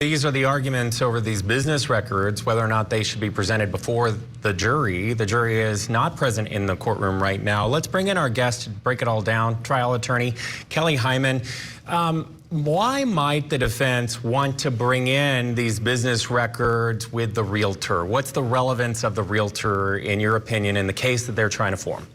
These are the arguments over these business records, whether or not they should be presented before the jury. The jury is not present in the courtroom right now. Let's bring in our guest to break it all down, trial attorney Kelly Hyman. Why might the defense want to bring in these business records with the realtor? What's the relevance of the realtor, in your opinion, in the case that they're trying to form?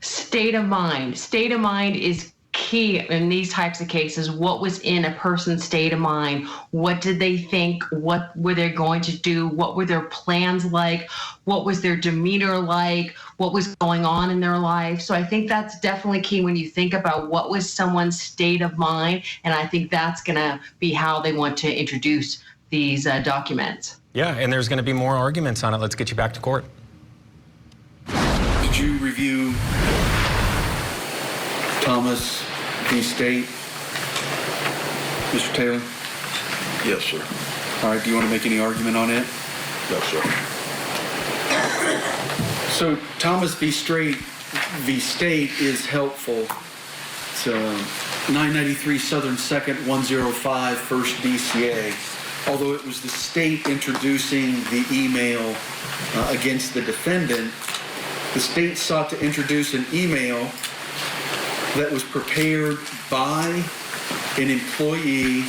State of mind. State of mind is key in these types of cases. What was in a person's state of mind? What did they think? What were they going to do? What were their plans like? What was their demeanor like? What was going on in their life? So I think that's definitely key when you think about what was someone's state of mind, and I think that's going to be how they want to introduce these documents. Yeah, and there's going to be more arguments on it. Let's get you back to court. Did you review Thomas v. State, Mr. Taylor? Yes, sir. All right, do you want to make any argument on it? No, sir. So Thomas v. State is helpful. It's 993 Southern 2nd 105 1st DCA. Although it was the state introducing the email against the defendant, the state sought to introduce an email that was prepared by an employee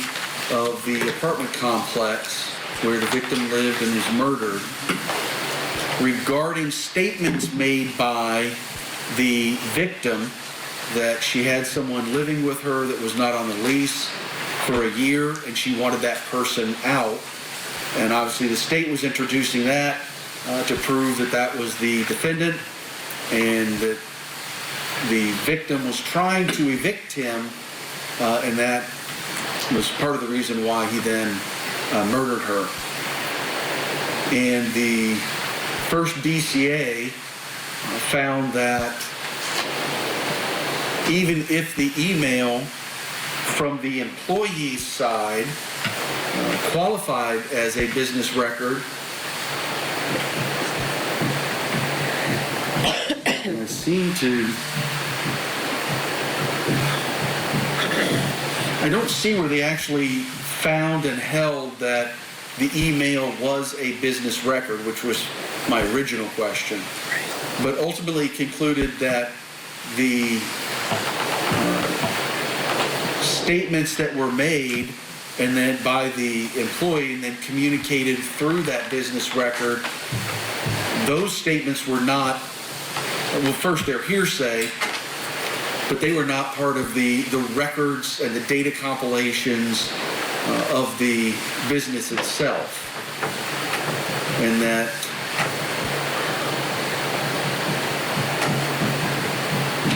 of the apartment complex where the victim lived and was murdered regarding statements made by the victim that she had someone living with her that was not on the lease for a year and she wanted that person out. And obviously the state was introducing that to prove that that was the defendant and that the victim was trying to evict him, and that was part of the reason why he then murdered her. And the first DCA found that even if the email from the employee's side qualified as a business record, I seem to... I don't see where they actually found and held that the email was a business record, which was my original question, but ultimately concluded that the statements that were made and then by the employee and then communicated through that business record, those statements were not, well, first they're hearsay, but they were not part of the records and the data compilations of the business itself. And that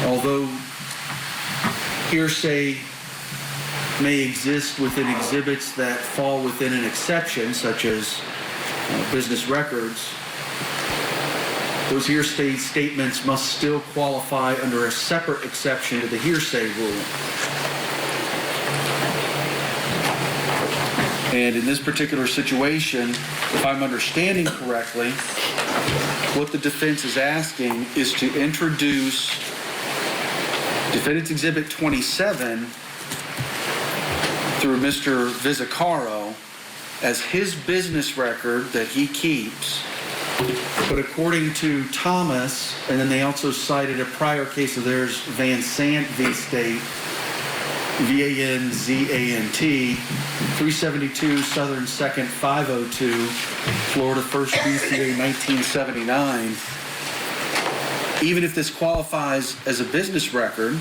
although hearsay may exist within exhibits that fall within an exception, such as business records, those hearsay statements must still qualify under a separate exception to the hearsay rule. And in this particular situation, if I'm understanding correctly, what the defense is asking is to introduce Defendant's Exhibit 27 through Mr. Vizzacaro as his business record that he keeps. But according to Thomas, and then they also cited a prior case of theirs, Van Sant v. State, V-A-N-Z-A-N-T, 372 Southern 2nd 502, Florida 1st DCA 1979. Even if this qualifies as a business record,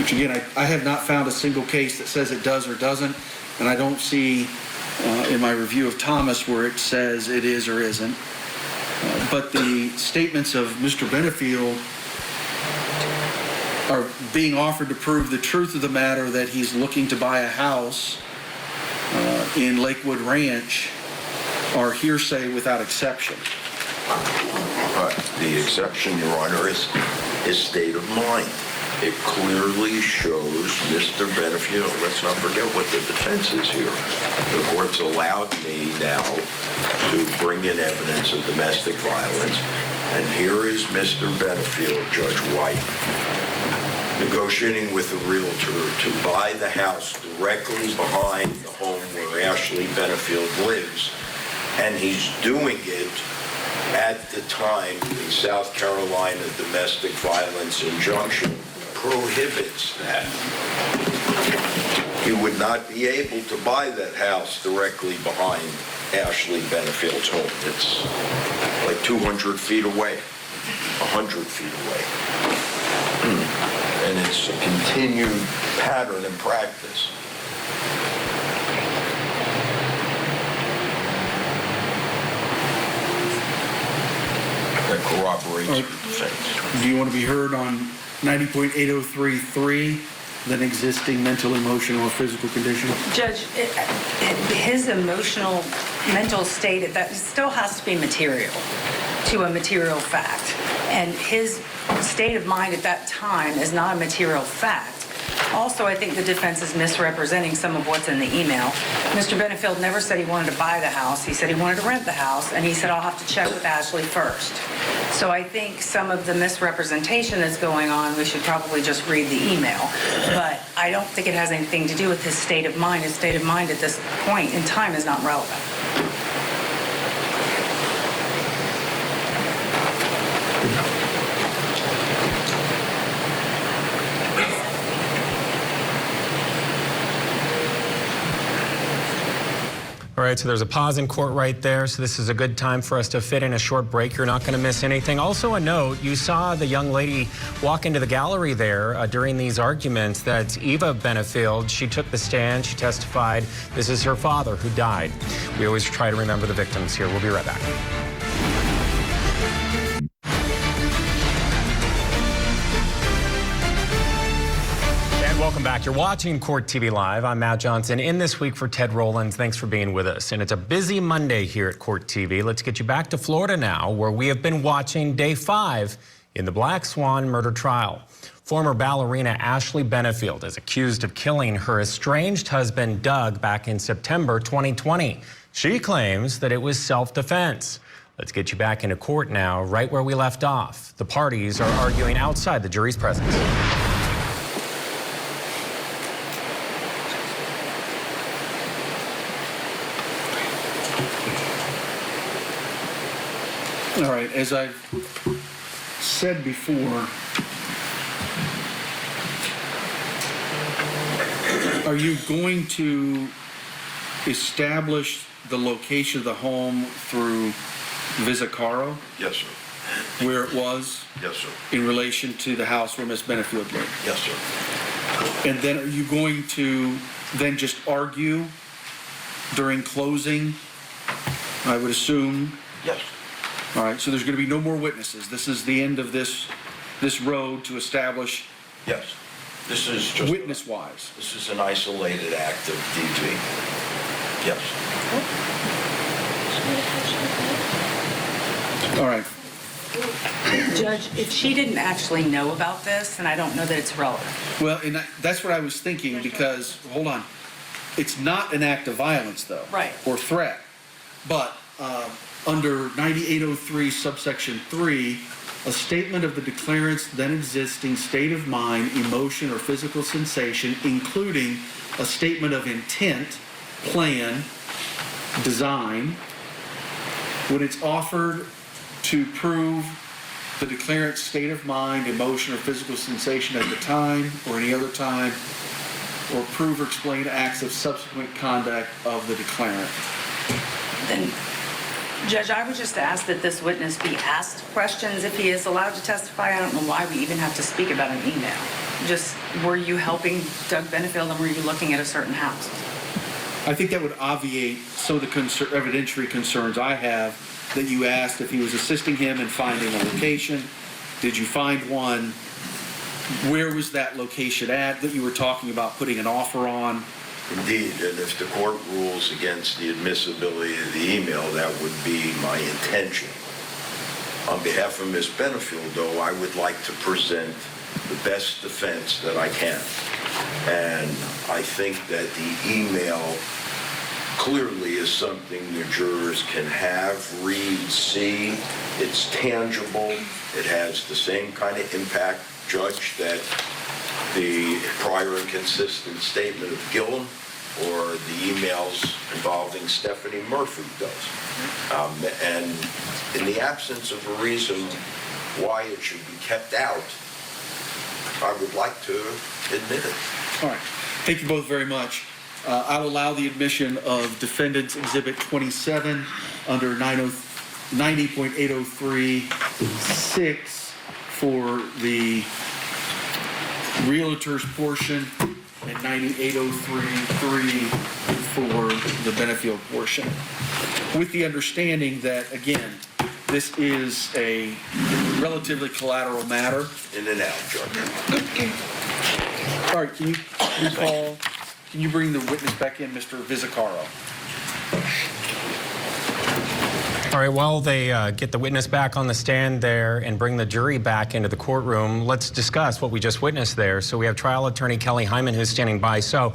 which again, I have not found a single case that says it does or doesn't, and I don't see in my review of Thomas where it says it is or isn't. But the statements of Mr. Benefield are being offered to prove the truth of the matter that he's looking to buy a house in Lakewood Ranch are hearsay without exception. The exception, Your Honor, is state of mind. It clearly shows Mr. Benefield. Let's not forget what the defense is here. The court's allowed me now to bring in evidence of domestic violence, and here is Mr. Benefield, Judge White, negotiating with a realtor to buy the house directly behind the home where Ashley Benefield lives, and he's doing it at the time the South Carolina domestic violence injunction prohibits that. He would not be able to buy that house directly behind Ashley Benefield's home. It's like 200 feet away, 100 feet away. And it's a continued pattern and practice. That corroborates your defense. Do you want to be heard on 90.8033, then existing mental, emotional, or physical condition? Judge, his emotional, mental state, that still has to be material to a material fact. And his state of mind at that time is not a material fact. Also, I think the defense is misrepresenting some of what's in the email. Mr. Benefield never said he wanted to buy the house. He said he wanted to rent the house, and he said, I'll have to check with Ashley first. So I think some of the misrepresentation that's going on, we should probably just read the email. But I don't think it has anything to do with his state of mind. His state of mind at this point in time is not relevant. All right, so there's a pause in court right there, so this is a good time for us to fit in a short break. You're not going to miss anything. Also a note, you saw the young lady walk into the gallery there during these arguments. That's Eva Benefield. She took the stand, she testified. This is her father who died. We always try to remember the victims here. We'll be right back. Welcome back. You're watching Court TV Live. I'm Matt Johnson in this week for Ted Rowlands. Thanks for being with us. And it's a busy Monday here at Court TV. Let's get you back to Florida now, where we have been watching day 5 in the Black Swan murder trial. Former ballerina Ashley Benefield is accused of killing her estranged husband, Doug, back in September 2020. She claims that it was self-defense. Let's get you back into court now, right where we left off. The parties are arguing outside the jury's presence. All right, as I've said before, are you going to establish the location of the home through Visicaro, Yes, sir. where it was, Yes, sir. in relation to the house where Miss Benefield lived? Yes, sir. And then are you going to then just argue during closing, I would assume? Yes. All right, so there's going to be no more witnesses. This is the end of this road to establish Yes. This is just... witness-wise. This is an isolated act of DV. Yes. All right. Judge, if she didn't actually know about this, then I don't know that it's relevant. Well, and that's what I was thinking, because, hold on, it's not an act of violence, though. Right. Or threat. But under 9803 subsection 3, a statement of the declarant's then existing state of mind, emotion, or physical sensation, including a statement of intent, plan, design, when it's offered to prove the declarant's state of mind, emotion, or physical sensation at the time or any other time, or prove or explain acts of subsequent conduct of the declarant. Then, Judge, I would just ask that this witness be asked questions if he is allowed to testify. I don't know why we even have to speak about an email. Just, were you helping Doug Benefield, and were you looking at a certain house? I think that would obviate some of the evidentiary concerns I have, that you asked if he was assisting him in finding a location. Did you find one? Where was that location at that you were talking about putting an offer on? Indeed, and if the court rules against the admissibility of the email, that would be my intention. On behalf of Ms. Benefield, though, I would like to present the best defense that I can. And I think that the email clearly is something the jurors can have, read, see. It's tangible. It has the same kind of impact, Judge, that the prior inconsistent statement of Gillum or the emails involving Stephanie Murphy does. And in the absence of a reason why it should be kept out, I would like to admit it. All right. Thank you both very much. I'll allow the admission of Defendant's Exhibit 27 under 90.803(6) for the Realtor's portion and 98.03(3) for the Benefield portion. With the understanding that, again, this is a relatively collateral matter. In and out, Judge. All right, can you bring the witness back in, Mr. Vizzacaro? All right, while they get the witness back on the stand there and bring the jury back into the courtroom, let's discuss what we just witnessed there. So we have trial attorney Kelly Hyman who's standing by. So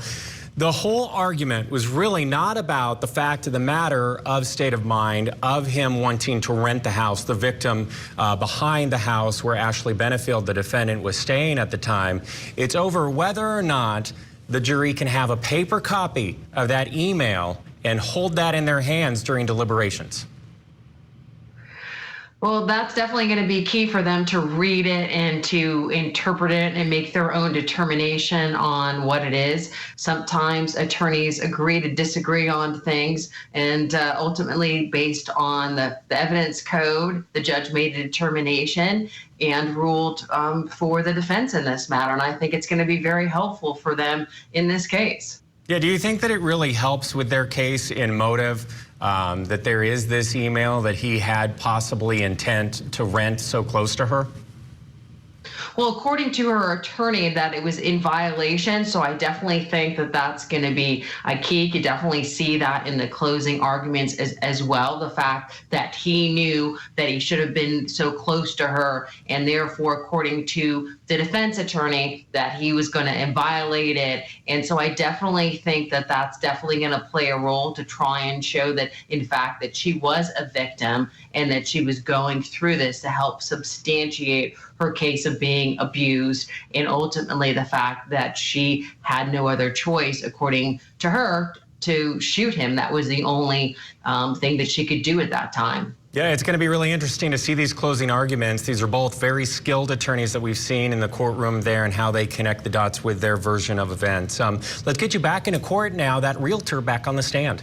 the whole argument was really not about the fact of the matter of state of mind of him wanting to rent the house, the victim behind the house where Ashley Benefield, the defendant, was staying at the time. It's over whether or not the jury can have a paper copy of that email and hold that in their hands during deliberations. Well, that's definitely going to be key for them to read it and to interpret it and make their own determination on what it is. Sometimes attorneys agree to disagree on things, and ultimately, based on the evidence code, the judge made a determination and ruled for the defense in this matter. And I think it's going to be very helpful for them in this case. Yeah, do you think that it really helps with their case in motive? That there is this email that he had possibly intent to rent so close to her? Well, according to her attorney, that it was in violation. So I definitely think that that's going to be a key. You could definitely see that in the closing arguments as well. The fact that he knew that he should have been so close to her, and therefore, according to the defense attorney, that he was going to violate it. And so I definitely think that that's definitely going to play a role to try and show that, in fact, that she was a victim and that she was going through this to help substantiate her case of being abused, and ultimately the fact that she had no other choice, according to her, to shoot him. That was the only thing that she could do at that time. Yeah, it's going to be really interesting to see these closing arguments. These are both very skilled attorneys that we've seen in the courtroom there and how they connect the dots with their version of events. Let's get you back into court now, that realtor back on the stand.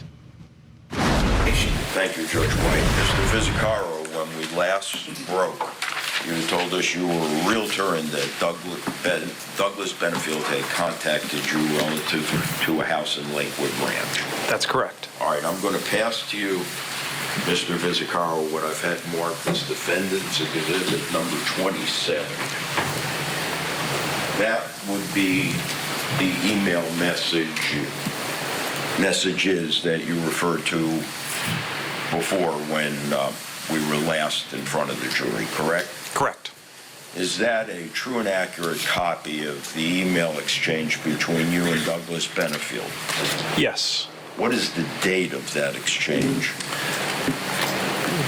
Thank you, Judge White. Mr. Vizzacaro, when we last broke, you told us you were a realtor and that Douglas Benefield had contacted you relative to a house in Lakewood Ranch. That's correct. All right, I'm going to pass to you, Mr. Vizzacaro, what I've had marked as defendant's exhibit number 27. That would be the email messages that you referred to before when we were last in front of the jury, correct? Correct. Is that a true and accurate copy of the email exchange between you and Douglas Benefield? Yes. What is the date of that exchange?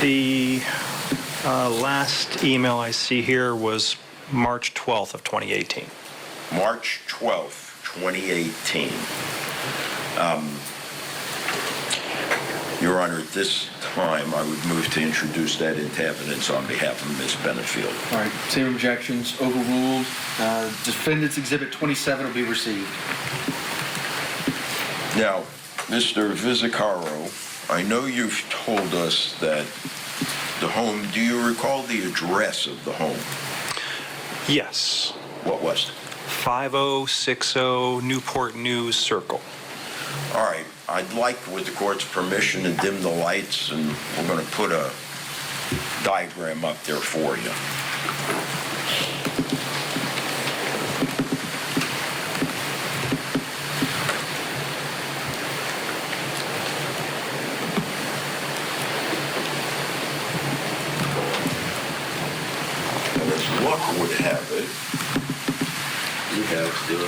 The last email I see here was March 12th of 2018. March 12th, 2018. Your Honor, at this time, I would move to introduce that into evidence on behalf of Ms. Benefield. All right, same objections, overruled. Defendant's Exhibit 27 will be received. Now, Mr. Vizzacaro, I know you've told us that the home, do you recall the address of the home? Yes. What was it? 5060 Newport News Circle. All right, I'd like, with the court's permission, to dim the lights, and we're going to put a diagram up there for you. And as luck would have it, you have the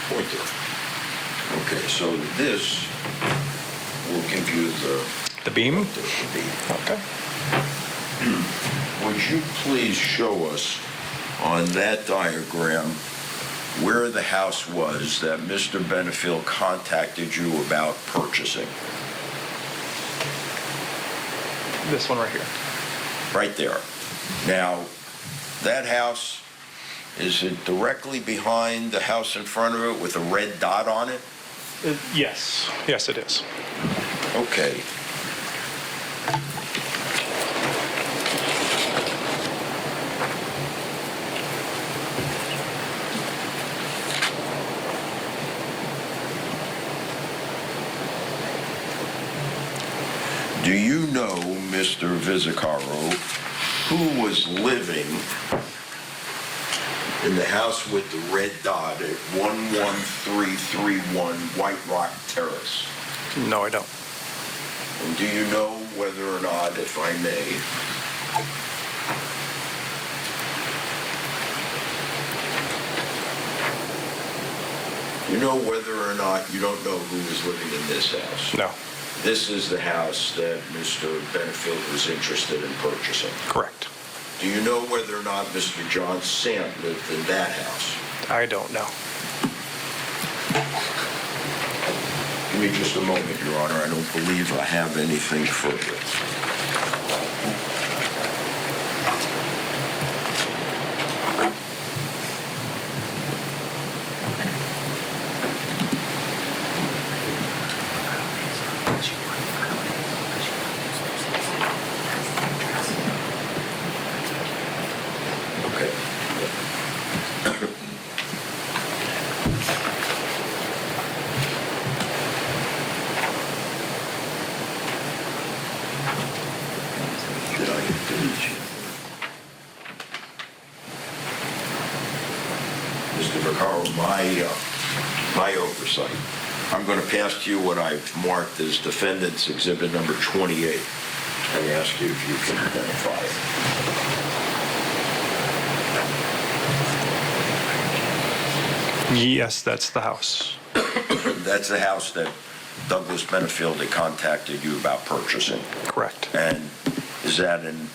pointer. Okay, so this will give you The beam? the beam. Okay. Would you please show us on that diagram where the house was that Mr. Benefield contacted you about purchasing? This one right here. Right there. Now, that house, is it directly behind the house in front of it with a red dot on it? Yes. Yes, it is. Okay. Do you know, Mr. Vizzacaro, who was living in the house with the red dot at 11331 White Rock Terrace? No, I don't. And do you know whether or not, if I may, you know whether or not you don't know who was living in this house? No. This is the house that Mr. Benefield was interested in purchasing. Correct. Do you know whether or not Mr. John Sant lived in that house? I don't know. Give me just a moment, Your Honor. I don't believe I have anything further. Okay. Did I finish? Mr. Vaccaro, my oversight. I'm going to pass to you what I've marked as Defendant's Exhibit number 28 and ask you if you can identify it. Yes, that's the house. That's the house that Douglas Benefield had contacted you about purchasing. Correct. And is that in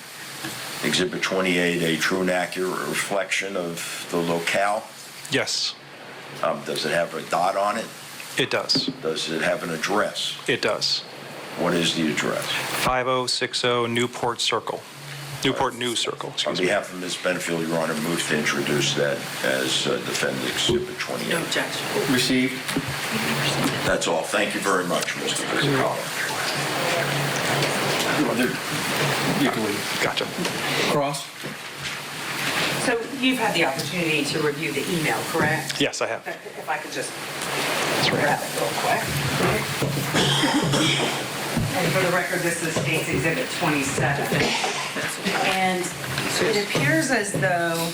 Exhibit 28 a true and accurate reflection of the locale? Yes, Does it have a dot on it? it does. Does it have an address? It does. What is the address? 5060 Newport Circle. Newport News Circle, On excuse me. behalf of Ms. Benefield, Your Honor, move to introduce that as Defendant Exhibit 28. No objection. Received. That's all. Thank you very much, Mr. Vizzacaro. You can leave. Gotcha. Cross. So you've had the opportunity to review the email, correct? Yes, I have. If I could just That's right. grab it real quick. And for the record, this is State's Exhibit 27. And it appears as though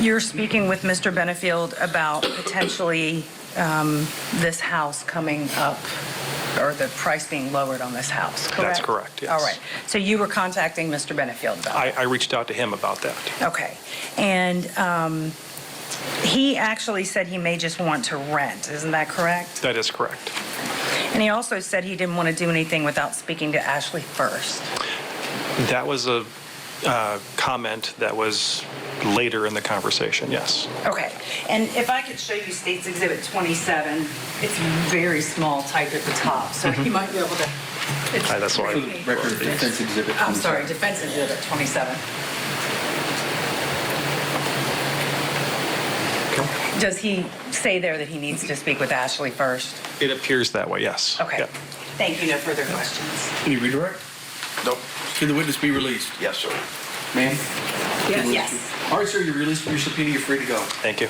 you're speaking with Mr. Benefield about potentially this house coming up, or the price being lowered on this house, correct? That's correct, yes. All right. So you were contacting Mr. Benefield about it? I reached out to him about that. Okay. And he actually said he may just want to rent. Isn't that correct? That is correct. And he also said he didn't want to do anything without speaking to Ashley first. That was a comment that was later in the conversation, yes. Okay. And if I could show you State's Exhibit 27, it's very small type at the top, so you might be able to. That's why. For the record, Defense Exhibit 27. I'm sorry, Defense Exhibit 27. Does he say there that he needs to speak with Ashley first? It appears that way, yes. Okay. Yeah. Thank you. No further questions. Any redirect? Nope. Can the witness be released? Yes, sir. Ma'am? Yes. All right, sir, you're released from your subpoena. You're free to go. Thank you.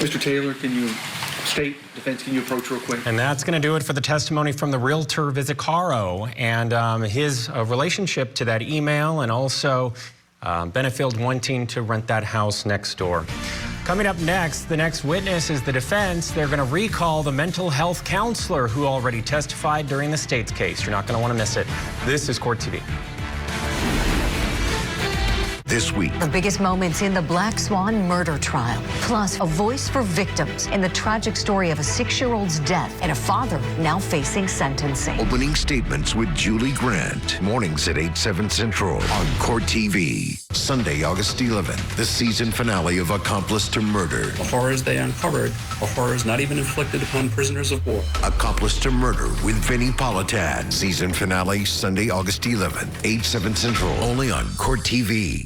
Mr. Taylor, can you state, defense, can you approach real quick? And that's going to do it for the testimony from the Realtor Vizzacaro and his relationship to that email, and also Benefield wanting to rent that house next door. Coming up next, the next witness is the defense. They're going to recall the mental health counselor who already testified during the state's case. You're not going to want to miss it. This is Court TV. This week, The biggest moments in the Black Swan murder trial, plus a voice for victims in the tragic story of a 6-year-old's death and a father now facing sentencing. opening statements with Julie Grant. Mornings at 8/7 Central on Court TV. Sunday, August 11th, the season finale of Accomplice to Murder. The horrors they uncovered are horrors not even inflicted upon prisoners of war. Accomplice to Murder with Vinnie Politan. Season finale, Sunday, August 11th, 8/7 Central, only on Court TV.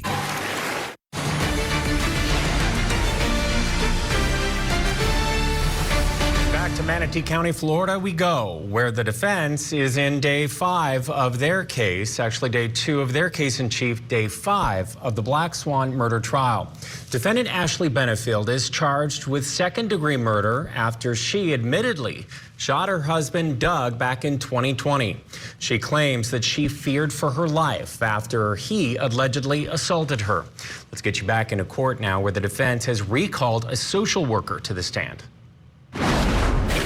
Back to Manatee County, Florida we go, where the defense is in day 5 of their case, actually day 2 of their case in chief, day 5 of the Black Swan murder trial. Defendant Ashley Benefield is charged with second-degree murder after she admittedly shot her husband Doug back in 2020. She claims that she feared for her life after he allegedly assaulted her. Let's get you back into court now, where the defense has recalled a social worker to the stand.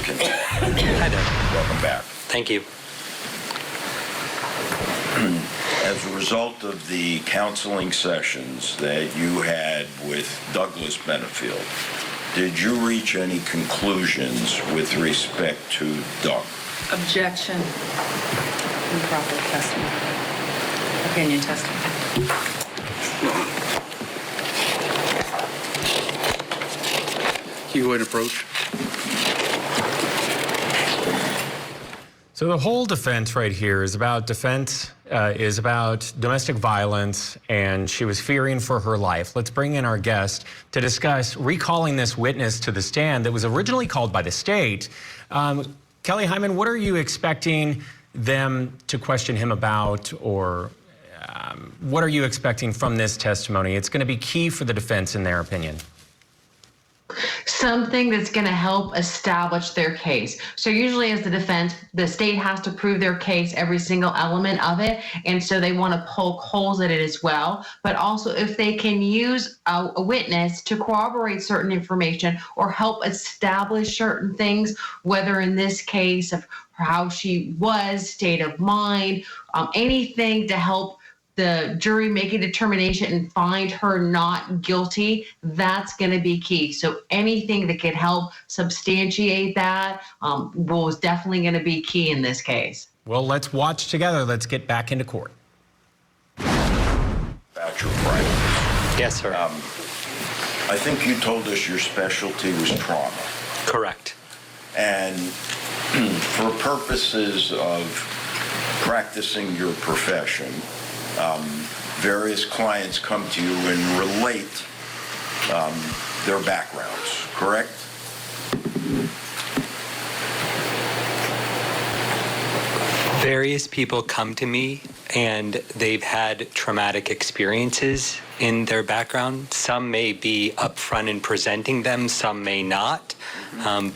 Hi there. Welcome back. Thank you. As a result of the counseling sessions that you had with Douglas Benefield, did you reach any conclusions with respect to Doug? Objection. Improper testimony. Opinion testimony. Can you go ahead and approach? So the whole defense right here is about domestic violence, and she was fearing for her life. Let's bring in our guest to discuss recalling this witness to the stand that was originally called by the state. Kelly Hyman, what are you expecting them to question him about, or what are you expecting from this testimony? It's going to be key for the defense in their opinion. Something that's going to help establish their case. So usually as the defense, the state has to prove their case, every single element of it. And so they want to poke holes at it as well. But also if they can use a witness to corroborate certain information or help establish certain things, whether in this case of how she was, state of mind, anything to help the jury make a determination and find her not guilty, that's going to be key. So anything that could help substantiate that was definitely going to be key in this case. Well, let's watch together. Let's get back into court. About your priorities. Yes, sir. I think you told us your specialty was trauma. Correct. And for purposes of practicing your profession, various clients come to you and relate their backgrounds, correct? Various people come to me and they've had traumatic experiences in their background. Some may be upfront in presenting them, some may not,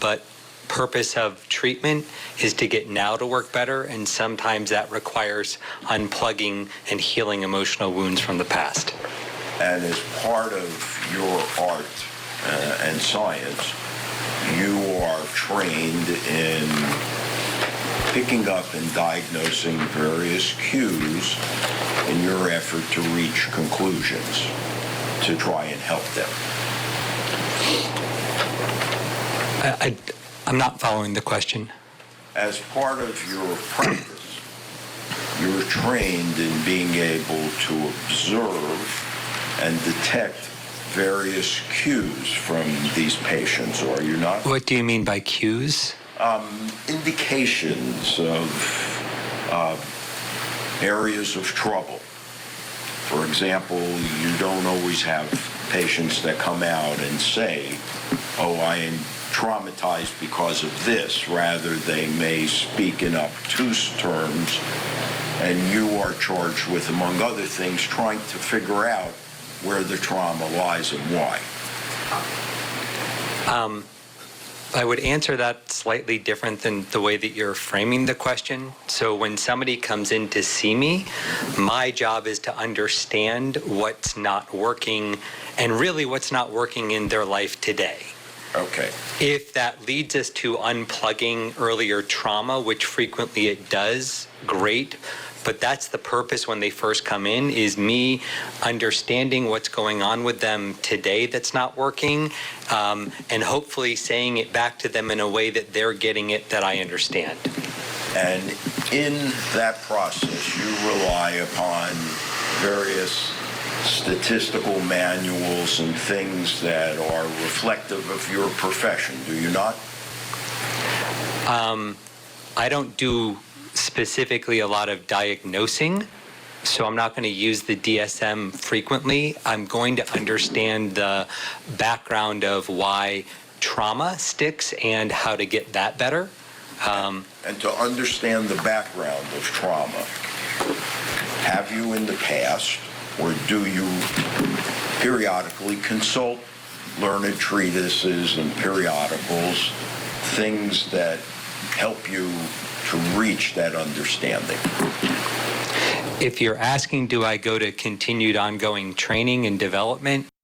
but purpose of treatment is to get now to work better, and sometimes that requires unplugging and healing emotional wounds from the past. And as part of your art and science, you are trained in picking up and diagnosing various cues in your effort to reach conclusions to try and help them. I'm not following the question. As part of your practice, you're trained in being able to observe and detect various cues from these patients, are you not? What do you mean by cues? Indications of areas of trouble. For example, you don't always have patients that come out and say, oh, I am traumatized because of this. Rather, they may speak in obtuse terms, and you are charged with, among other things, trying to figure out where the trauma lies and why. I would answer that slightly different than the way that you're framing the question. So when somebody comes in to see me, my job is to understand what's not working and really what's not working in their life today. Okay. If that leads us to unplugging earlier trauma, which frequently it does, great. But that's the purpose when they first come in, is me understanding what's going on with them today that's not working, and hopefully saying it back to them in a way that they're getting it, that I understand. And in that process, you rely upon various statistical manuals and things that are reflective of your profession, do you not? I don't do specifically a lot of diagnosing, so I'm not going to use the DSM frequently. I'm going to understand the background of why trauma sticks and how to get that better. And to understand the background of trauma, have you in the past, or do you periodically consult learned treatises and periodicals, things that help you to reach that understanding? If you're asking, do I go to continued ongoing training and development?